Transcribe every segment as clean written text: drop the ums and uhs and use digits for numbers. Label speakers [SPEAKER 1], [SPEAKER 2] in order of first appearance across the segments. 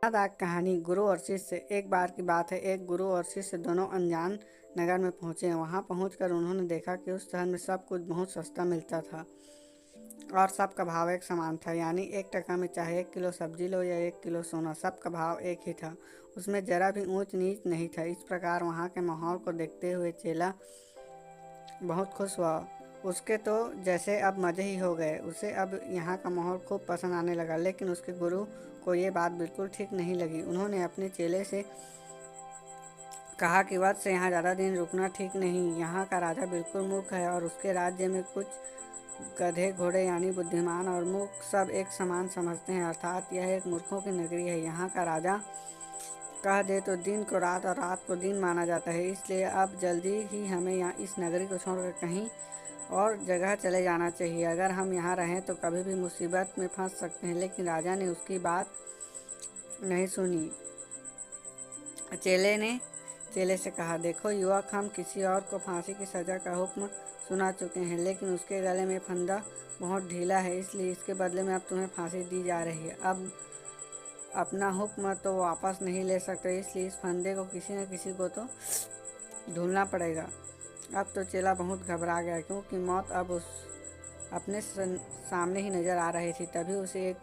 [SPEAKER 1] प्रेरणादायक कहानी। गुरु और शिष्य। एक बार की बात है, एक गुरु और शिष्य दोनों अनजान नगर में पहुंचे। वहां पहुंचकर उन्होंने देखा कि उस शहर में सब कुछ बहुत सस्ता मिलता था और सबका भाव एक समान था। यानी 1 टका में चाहे 1 किलो सब्जी लो या 1 किलो सोना, सबका भाव एक ही था। उसमें जरा भी ऊंच नीच नहीं था। इस प्रकार वहां के माहौल को देखते हुए चेला बहुत खुश हुआ। उसके तो जैसे अब मज़े ही हो गए। उसे अब यहाँ का माहौल खूब पसंद आने लगा। लेकिन उसके गुरु को ये बात बिल्कुल ठीक नहीं लगी। उन्होंने अपने चेले से कहा कि वत्स, यहाँ ज़्यादा दिन रुकना ठीक नहीं। यहाँ का राजा बिल्कुल मूर्ख है और उसके राज्य में कुछ गधे घोड़े यानी बुद्धिमान और मूर्ख सब एक समान समझते हैं, अर्थात यह एक मूर्खों की नगरी है। यहाँ का राजा कह दे तो दिन को रात और रात को दिन माना जाता है। इसलिए अब जल्दी ही हमें यहाँ इस नगरी को छोड़कर कहीं और जगह चले जाना चाहिए। अगर हम यहाँ रहें तो कभी भी मुसीबत में फंस सकते हैं। लेकिन राजा ने उसकी बात नहीं सुनी। चेले से कहा, देखो युवक, हम किसी और को फांसी की सज़ा का हुक्म सुना चुके हैं, लेकिन उसके गले में फंदा बहुत ढीला है, इसलिए इसके बदले में अब तुम्हें फांसी दी जा रही है। अब अपना हुक्म तो वापस नहीं ले सकते, इसलिए इस फंदे को किसी न किसी को तो ढूंढना पड़ेगा। अब तो चेला बहुत घबरा गया, क्योंकि मौत अब उस अपने सामने ही नज़र आ रही थी। तभी उसे एक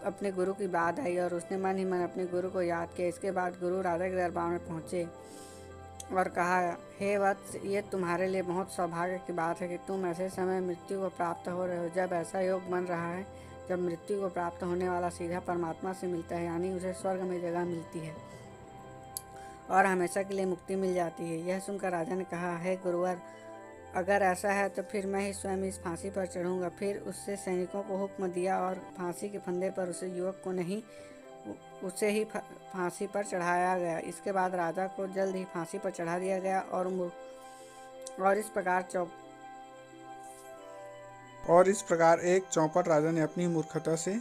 [SPEAKER 1] अपने गुरु की बात आई और उसने मन ही मन अपने गुरु को याद किया। इसके बाद गुरु राजा के दरबार में पहुँचे और कहा, हे वत्स, ये तुम्हारे लिए बहुत सौभाग्य की बात है कि तुम ऐसे समय मृत्यु को प्राप्त हो रहे हो जब ऐसा योग बन रहा है, जब मृत्यु को प्राप्त होने वाला सीधा परमात्मा से मिलता है, यानी उसे स्वर्ग में जगह मिलती है और हमेशा के लिए मुक्ति मिल जाती है। यह सुनकर राजा ने कहा, हे गुरुवर, अगर ऐसा है तो फिर मैं ही स्वयं इस फांसी पर चढ़ूंगा। फिर उससे सैनिकों को हुक्म दिया और फांसी के फंदे पर उसे युवक को नहीं, उसे ही फांसी पर चढ़ाया गया। इसके बाद राजा को जल्द ही फांसी पर चढ़ा दिया गया और इस प्रकार एक चौपट राजा ने अपनी मूर्खता से